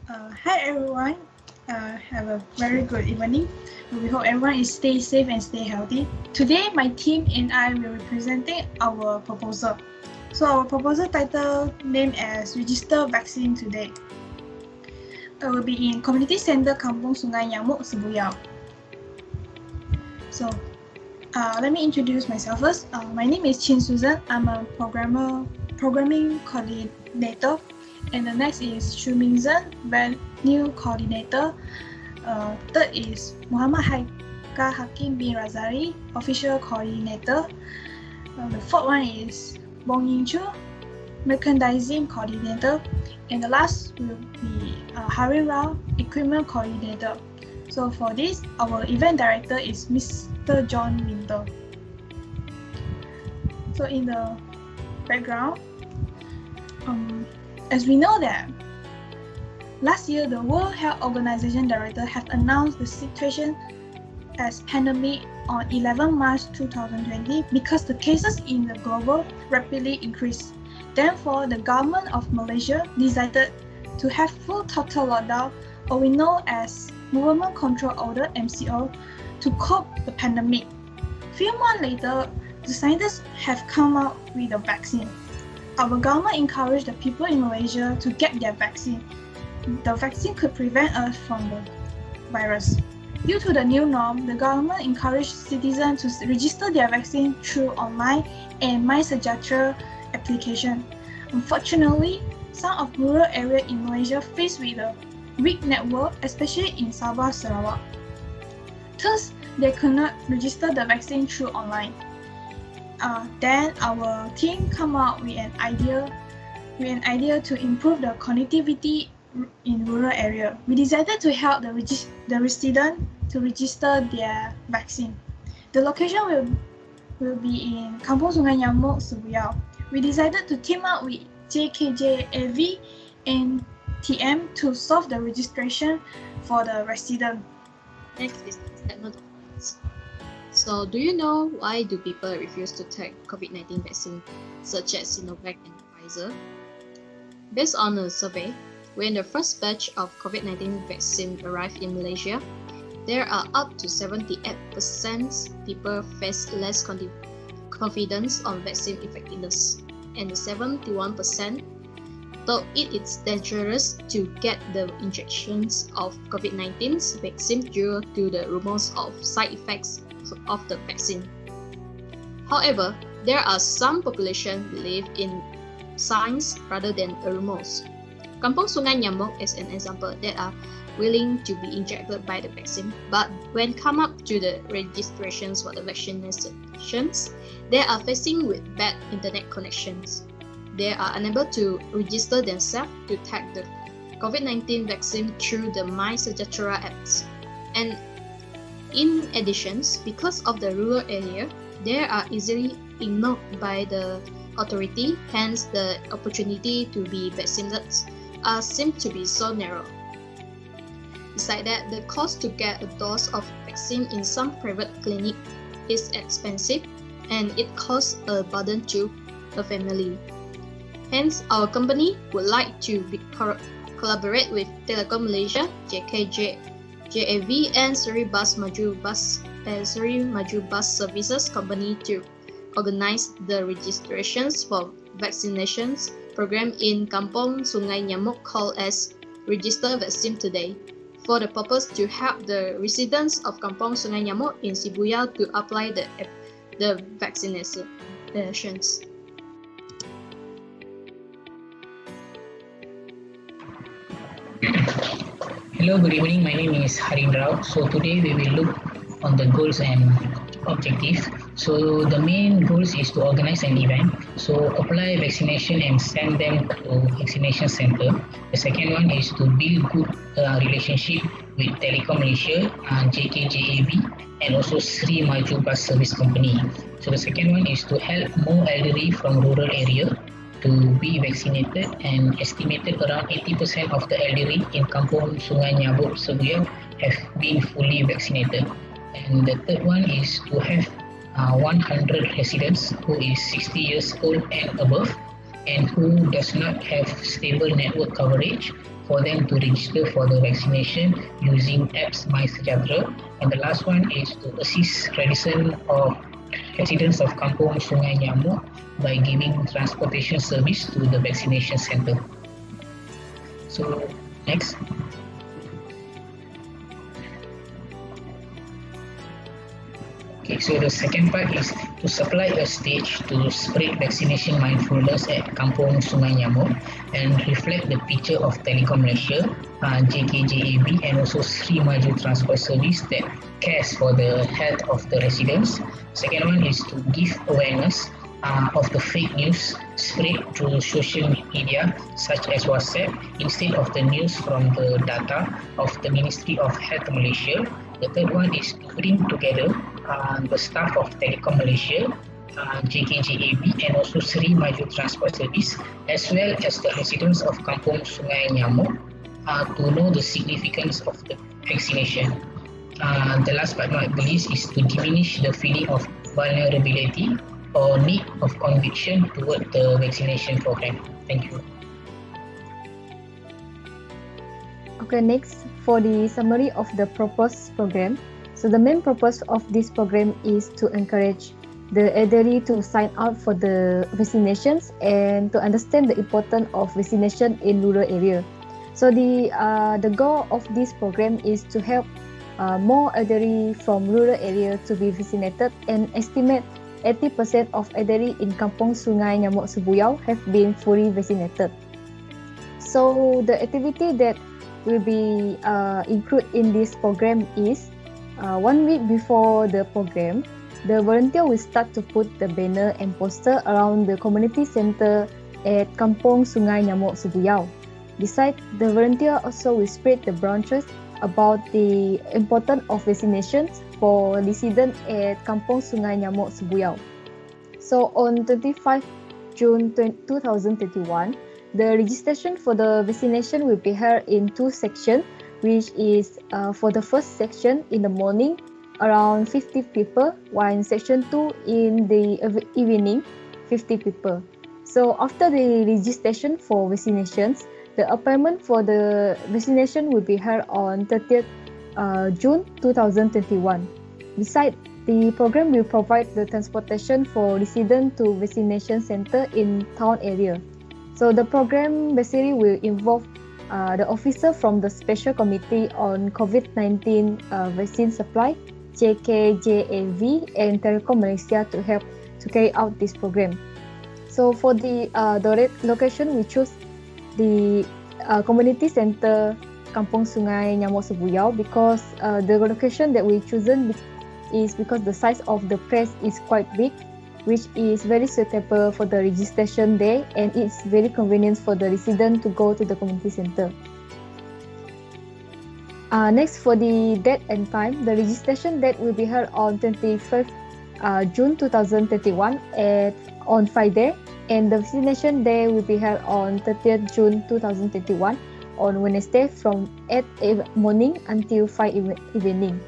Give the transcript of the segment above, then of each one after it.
Hi everyone, have a very good evening. We hope everyone is stay safe and stay healthy. Today my team and I will be presenting our proposal. So our proposal title named as Register Vaccine Today. It will be in Community Center Kampung Sungai Nyamuk, Sibuyao. So let me introduce myself first. My name is Shu Zhen. I'm a programming coordinator. And the next is Shoon Min Zhen, Venue Coordinator. Third is Haikal Hakim bin Razali, Official Coordinator. The fourth one is Bong Ing Choo, Merchandising Coordinator. And the last will be Haarrin Rao, Equipment Coordinator. So for this, our event director is Mr. John Winter. So in the background, as we know that last year the World Health Organization director have announced the situation as pandemic on 11 March 2020 because the cases in the global rapidly increased. Therefore, the government of Malaysia decided to have full total lockdown, or we know as Movement Control Order (MCO), to cope the pandemic. Few months later, the scientists have come out with a vaccine. Our government encouraged the people in Malaysia to get their vaccine. The vaccine could prevent us from the virus. Due to the new norm, the government encouraged citizens to register their vaccine through online and MySejahtera application. Unfortunately, some of rural areas in Malaysia face with a weak network, especially in Sabah, Sarawak. Thus, they could not register the vaccine through online. Then our team come up with an idea to improve the connectivity in rural area. We decided to help the resident to register their vaccine. The location will be in Kampung Sungai Nyamuk, Sibuyao. We decided to team up with JKJAV and TM to solve the registration for the resident. Next is statement of points. So, do you know why do people refuse to take COVID-19 vaccine, such as Sinovac and Pfizer? Based on a survey, when the first batch of COVID-19 vaccine arrived in Malaysia, there are up to 78% people face less confidence on vaccine effectiveness, and 71% thought it is dangerous to get the injections of COVID-19 vaccine due to the rumors of side effects of the vaccine. However, there are some population believe in science rather than rumors. Kampung Sungai Nyamuk is an example that are willing to be injected by the vaccine, but when come up to the registrations for the vaccinations, they are facing with bad internet connections. They are unable to register themselves to take the COVID-19 vaccine through the MySejahtera apps. And in addition, because of the rural area, they are easily ignored by the authority, hence the opportunity to be vaccinated seems to be so narrow. Besides that, the cost to get a dose of vaccine in some private clinic is expensive and it costs a burden to the family. Hence, our company would like to collaborate with Telekom Malaysia, JKJAV and Seri Maju Bus Services Company to organize the registrations for vaccinations program in Kampung Sungai Nyamuk called as Register Vaccine Today, for the purpose to help the residents of Kampung Sungai Nyamuk in Sibuyao to apply the vaccinations. Hello, good evening. My name is Haarrin Rao. So today we will look on the goals and objectives. So the main goals is to organize an event. So apply vaccination and send them to vaccination center. The second one is to build good relationship with Telekom Malaysia, JKJAV, and also Seri Maju Bus Service Company. So the second one is to help more elderly from rural area to be vaccinated, and estimated around 80% of the elderly in Kampung Sungai Nyamuk, Sibuyao have been fully vaccinated. And the third one is to have 100 residents who is 60 years old and above and who does not have stable network coverage for them to register for the vaccination using apps MySejahtera. And the last one is to assist residents of Kampung Sungai Nyamuk by giving transportation service to the vaccination center. So next. Okay, so the second part is to supply a stage to spread vaccination mindfulness at Kampung Sungai Nyamuk and reflect the picture of Telekom Malaysia, JKJAB, and also Sri Maju Transport Service that cares for the health of the residents. Second one is to give awareness of the fake news spread through social media such as WhatsApp instead of the news from the data of the Ministry of Health Malaysia. The third one is to bring together the staff of Telekom Malaysia, JKJAB, and also Sri Maju Transport Service, as well as the residents of Kampung Sungai Nyamuk to know the significance of the vaccination. The last but not least is to diminish the feeling of vulnerability or need of conviction toward the vaccination program. Thank you. Okay, next for the summary of the proposed program. So the main purpose of this program is to encourage the elderly to sign up for the vaccinations and to understand the importance of vaccination in rural area. So the goal of this program is to help more elderly from rural area to be vaccinated, and estimate 80% of elderly in Kampung Sungai Nyamuk Sibuyau have been fully vaccinated. So the activity that will be included in this program is 1 week before the program, the volunteer will start to put the banner and poster around the community center at Kampung Sungai Nyamuk Sibuyau. Besides, the volunteer also will spread the brochures about the importance of vaccinations for residents at Kampung Sungai Nyamuk Sibuyau. So on 25 June 2021, the registration for the vaccination will be held in 2 sections, which is for the first section in the morning, around 50 people, while in section 2 in the evening, 50 people. So after the registration for vaccinations, the appointment for the vaccination will be held on 30th June 2021. Besides, the program will provide the transportation for residents to vaccination center in town area. So the program basically will involve the officer from the Special Committee on COVID-19 Vaccine Supply, JKJAV, and Telekom Malaysia to help to carry out this program. So for the location, we choose the community center Kampung Sungai Nyamuk Sibuyau because the location that we chosen is because the size of the place is quite big, which is very suitable for the registration day, and it's very convenient for the resident to go to the community center. Next, for the date and time, the registration date will be held on 25th June 2021 on Friday, and the vaccination day will be held on 30th June 2021 on Wednesday from 8 morning until 5 evening.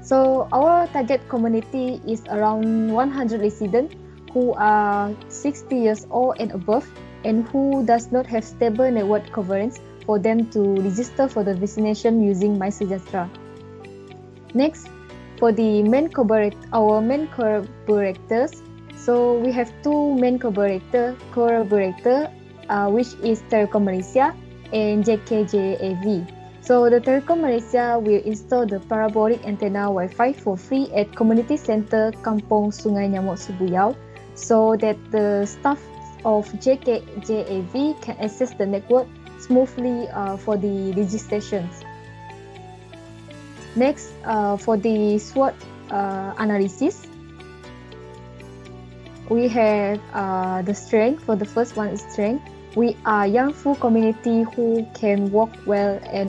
So our target community is around 100 residents who are 60 years old and above, and who does not have stable network coverage for them to register for the vaccination using MySejahtera. Next, for the our main collaborators, so we have 2 main collaborator, which is Telekom Malaysia and JKJAV. So the Telekom Malaysia will install the parabolic antenna Wi-Fi for free at Community Center Kampung Sungai Nyamuk Sibuyau, so that the staff of JKJAV can access the network smoothly for the registrations. Next, for the SWOT analysis, we have the strength. For the first one is strength. We are young full community who can work well and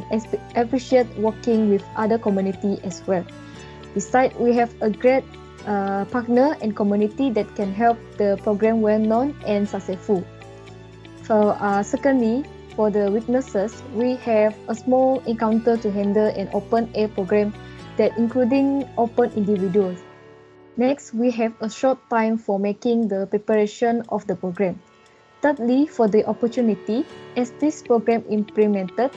appreciate working with other community as well. Besides, we have a great partner and community that can help the program well known and successful. So secondly, for the weaknesses, we have a small encounter to handle an open air program that including open individuals. Next, we have a short time for making the preparation of the program. thirdly, for the opportunity, as this program implemented,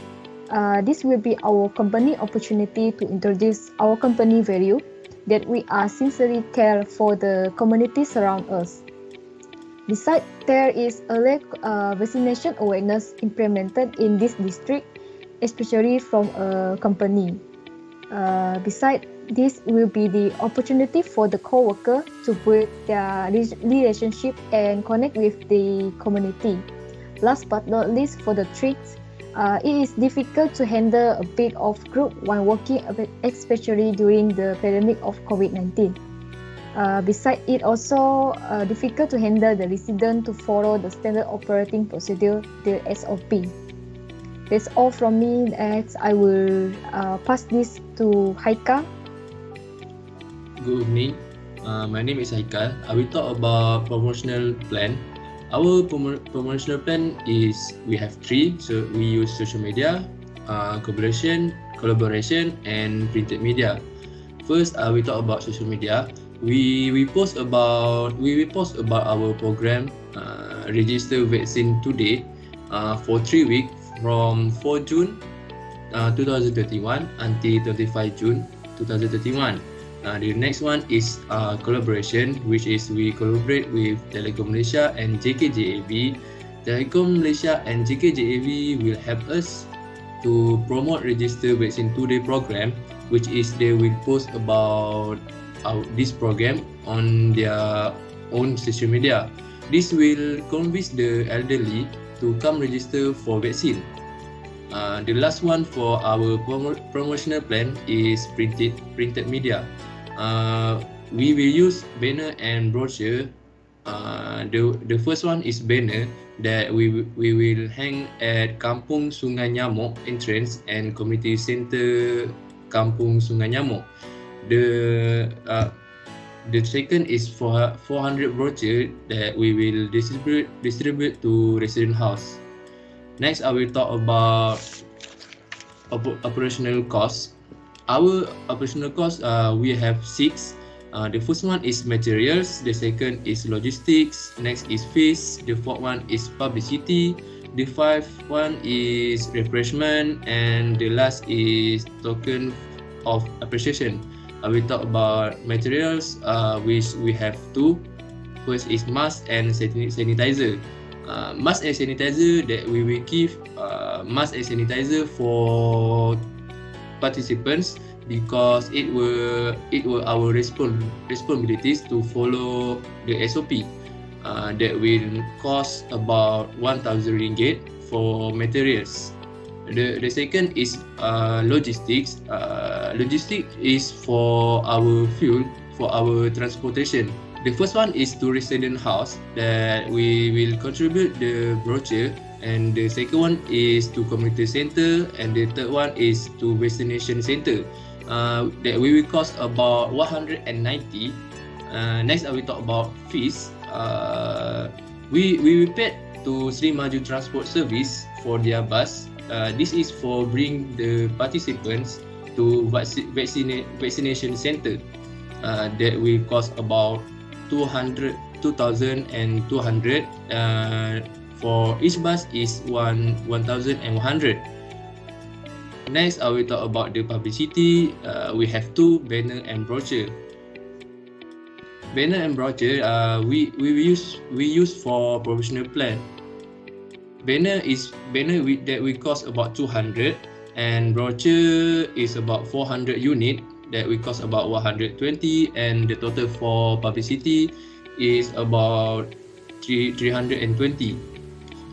this will be our company opportunity to introduce our company value that we are sincerely care for the communities around us. Besides, there is a lack vaccination awareness implemented in this district, especially from a company. Besides, this will be the opportunity for the co-worker to build their relationship and connect with the community. Last but not least, for the treats, it is difficult to handle a big of group when working, especially during the pandemic of COVID-19. Besides, it also difficult to handle the resident to follow the standard operating procedure, the SOP. That's all from me. Next, I will pass this to Haikal. Good evening. My name is Haikal. I will talk about promotional plan. Our promotional plan is we have three. So we use social media, collaboration, and printed media. First, I will talk about social media. We post about our program. Register vaccine today for 3 weeks from 4 June 2021 until 25 June 2031. The next one is collaboration, which is we collaborate with Telekom Malaysia and JKJAV. Telekom Malaysia and JKJAV will help us to promote register vaccine today program, which is they will post about this program on their own social media. This will convince the elderly to come register for vaccine. The last one for our promotional plan is printed media. We will use banner and brochure. The first one is banner that we will hang at Kampung Sungai Nyamuk entrance and community center Kampung Sungai Nyamuk. The second is for 400 brochure that we will distribute to resident house. Next, I will talk about operational costs. Our operational costs, we have 6. The first one is materials, the second is logistics, next is fees, the fourth one is publicity, the fifth one is refreshment, and the last is token of appreciation. I will talk about materials, which we have 2. First is mask and sanitizer. Mask and sanitizer that we will give mask and sanitizer for participants because it were our responsibilities to follow the SOP. That will cost about 1,000 ringgit for materials. The second is logistics. Logistics is for our fuel, for our transportation. The first one is to resident house that we will contribute the brochure, and the second one is to community center, and the third one is to vaccination center. That we will cost about 190. Next, I will talk about fees. We will pay to Sri Maju Transport Service for their bus. This is for bring the participants to vaccination center. That will cost about 2,200. For each bus is 1,100. Next, I will talk about the publicity. We have 2 banner and brochure. Banner and brochure we use for professional plan. Banner that we cost about 200, and brochure is about 400 unit that we cost about 120, and the total for publicity is about 320.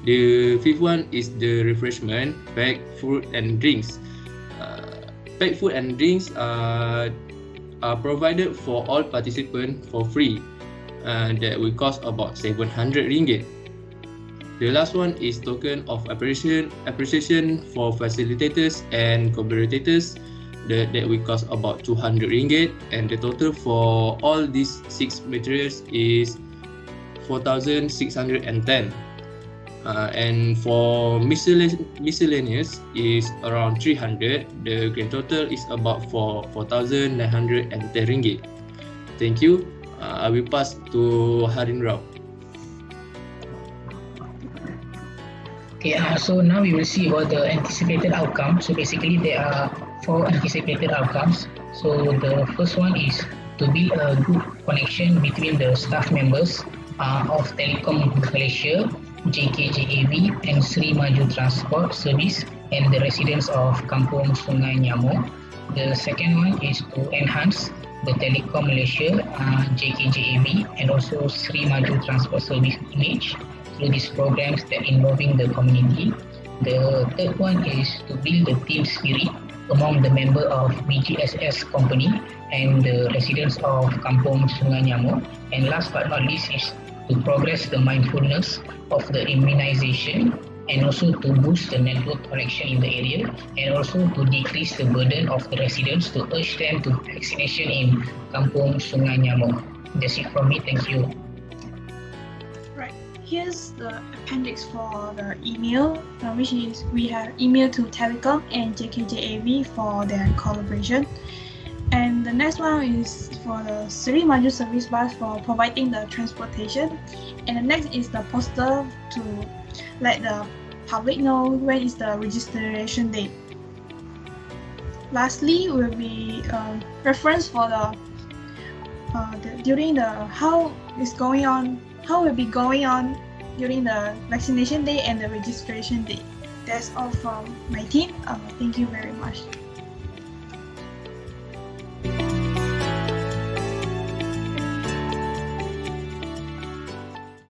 The fifth one is the refreshment, packed food and drinks. Packed food and drinks are provided for all participants for free. That will cost about 700 ringgit. The last one is token of appreciation for facilitators and collaborators. That will cost about 200 ringgit, and the total for all these 6 materials is 4,610. And for miscellaneous is around 300. The grand total is about 4,910 ringgit. Thank you. I will pass to Haarrin Rao. Okay, so now we will see about the anticipated outcome. So basically there are 4 anticipated outcomes. So the first one is to build a good connection between the staff members of Telekom Malaysia, JKJAV and Sri Maju Transport Service and the residents of Kampung Sungai Nyamuk. The second one is to enhance the Telekom Malaysia, JKJAV and also Sri Maju Transport Service image through these programs that involving the community. The third one is to build the team spirit among the member of BGSS company and the residents of Kampung Sungai Nyamuk. And last but not least is to progress the mindfulness of the immunization and also to boost the network connection in the area and also to decrease the burden of the residents to urge them to vaccination in Kampung Sungai Nyamuk. That's it from me, thank you. Right, here's the appendix for the email, which is we have email to Telecom and JKJAV for their collaboration. And the next one is for the Sri Maju service bus for providing the transportation. And the next is the poster to let the public know when is the registration date. Lastly, will be reference for the during the how will be going on during the vaccination day and the registration day. That's all from my team. Thank you very much.